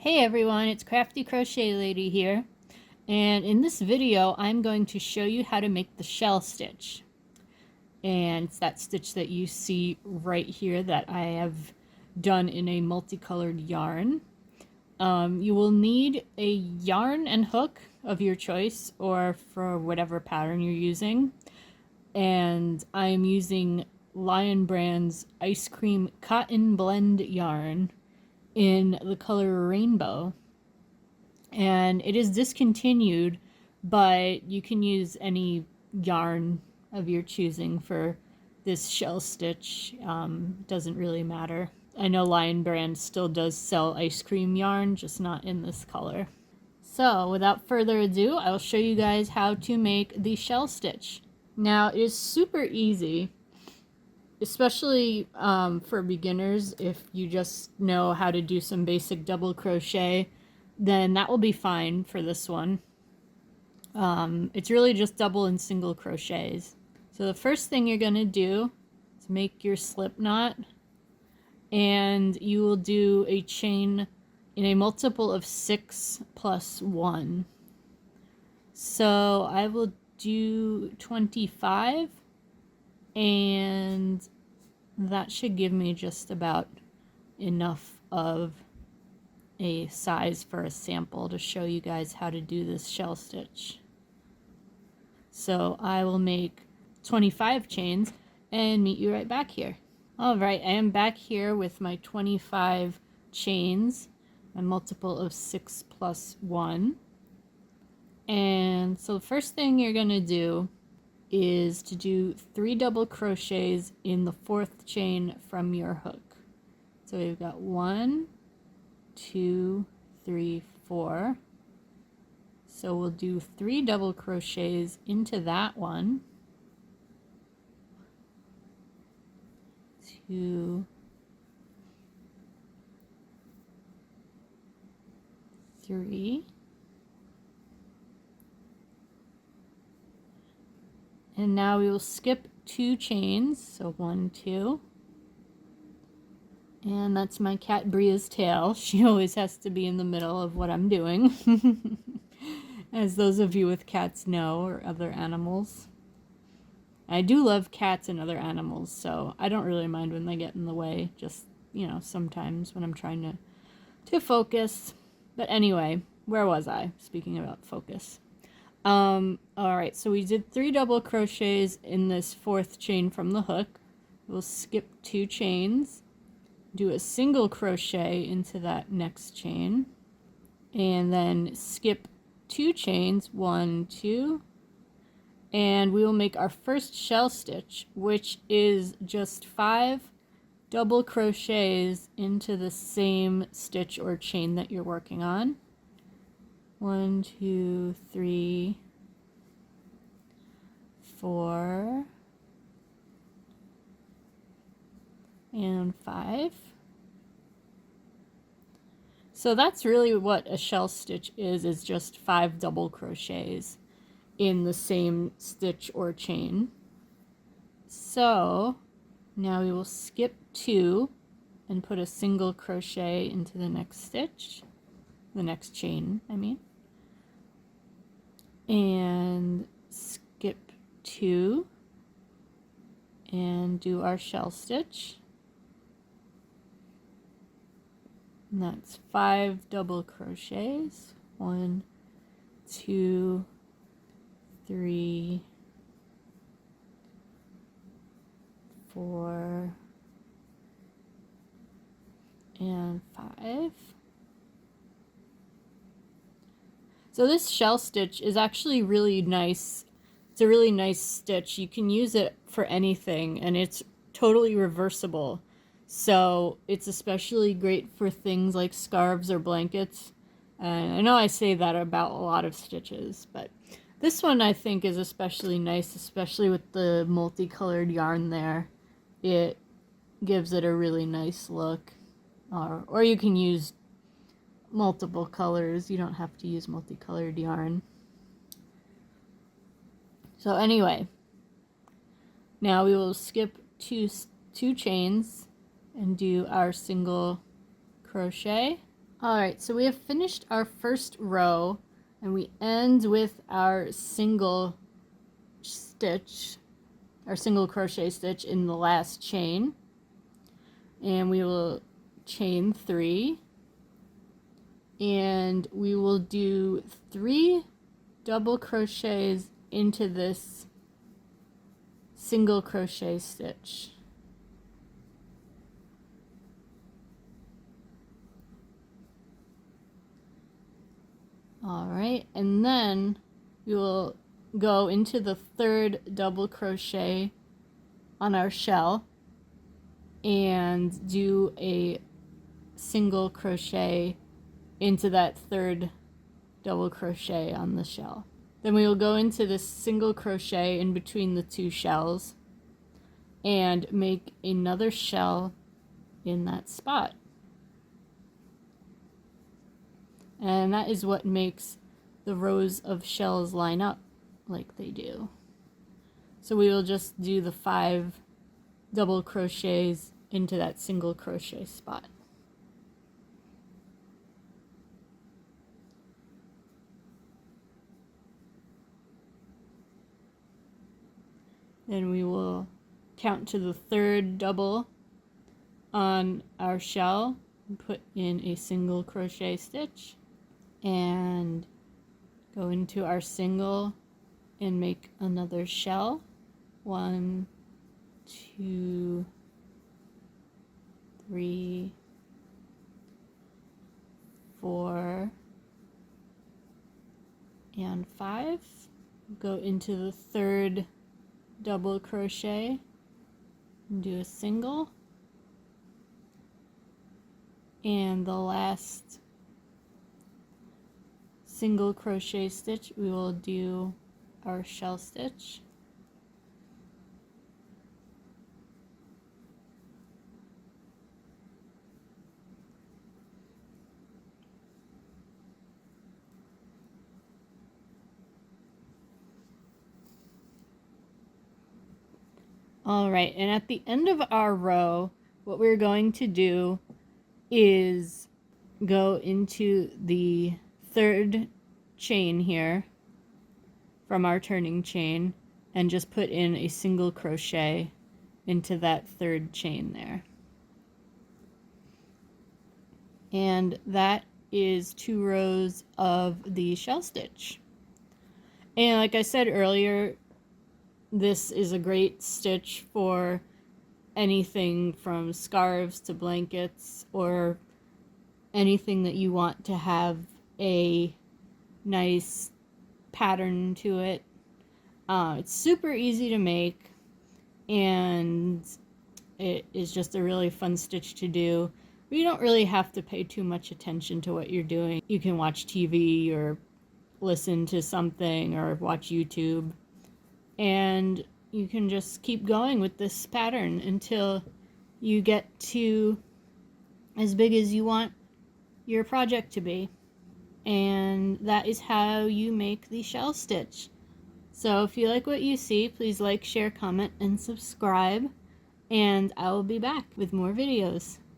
Hey everyone, it's Crafty Crochet Lady here, and in this video I'm going to show you how to make the shell stitch. And it's that stitch that you see right here that I have done in a multicolored yarn. You will need a yarn and hook of your choice or for whatever pattern you're using. And I'm using Lion Brand's Ice Cream Cotton Blend yarn in the color Rainbow. And it is discontinued, but you can use any yarn of your choosing for this shell stitch. Doesn't really matter. I know Lion Brand still does sell ice cream yarn, just not in this color. So without further ado, I will show you guys how to make the shell stitch. Now it is super easy, especially for beginners. If you just know how to do some basic double crochet, then that will be fine for this one. It's really just double and single crochets. So the first thing you're going to do is make your slip knot, and you will do a chain in a multiple of 6 plus 1. So I will do 25, and that should give me just about enough of a size for a sample to show you guys how to do this shell stitch. So I will make 25 chains and meet you right back here. Alright, I am back here with my 25 chains, a multiple of 6 plus 1. And so the first thing you're going to do is to do 3 double crochets in the 4th chain from your hook. So we've got 1, 2, 3, 4. So we'll do 3 double crochets into that one. 2, 3. And now we will skip 2 chains, so 1, 2. And that's my cat Bria's tail. She always has to be in the middle of what I'm doing. As those of you with cats know, or other animals. I do love cats and other animals, so I don't really mind when they get in the way. Just, sometimes when I'm trying to focus. But anyway, where was I? Speaking about focus. Alright, so we did 3 double crochets in this 4th chain from the hook. We'll skip 2 chains, do a single crochet into that next chain, and then skip 2 chains, 1, 2, and we will make our first shell stitch, which is just 5 double crochets into the same stitch or chain that you're working on. 1, 2, 3, 4, and 5. So that's really what a shell stitch is just 5 double crochets in the same stitch or chain. So now we will skip 2 and put a single crochet into the next stitch, the next chain, I mean. And skip 2 and do our shell stitch. And that's 5 double crochets. 1, 2, 3, 4, and 5. So this shell stitch is actually really nice. It's a really nice stitch. You can use it for anything, and it's totally reversible. So it's especially great for things like scarves or blankets. And I know I say that about a lot of stitches, but this one I think is especially nice, especially with the multicolored yarn there. It gives it a really nice look. Or you can use multiple colors. You don't have to use multicolored yarn. So anyway, now we will skip two chains and do our single crochet Alright, so we have finished our first row, and we end with our single stitch, our single crochet stitch in the last chain. And we will chain 3, and we will do 3 double crochets into this single crochet stitch. Alright, and then we will go into the 3rd double crochet on our shell and do a single crochet into that 3rd double crochet on the shell. Then we will go into this single crochet in between the 2 shells and make another shell in that spot. And that is what makes the rows of shells line up like they do. So we will just do the 5 double crochets into that single crochet spot. Then we will count to the 3rd double on our shell and put in a single crochet stitch and go into our single and make another shell. 1, 2, 3, 4, and 5. Go into the 3rd double crochet and do a single, and the last single crochet stitch we will do our shell stitch. Alright, and at the end of our row, what we're going to do is go into the 3rd chain here from our turning chain and just put in a single crochet into that 3rd chain there. And that is 2 rows of the shell stitch. And like I said earlier, this is a great stitch for anything from scarves to blankets, or anything that you want to have a nice pattern to it. It's super easy to make, and it is just a really fun stitch to do. But you don't really have to pay too much attention to what you're doing. You can watch TV or listen to something or watch YouTube, and you can just keep going with this pattern until you get to as big as you want your project to be. And that is how you make the shell stitch. So if you like what you see, please like, share, comment, and subscribe, and I will be back with more videos.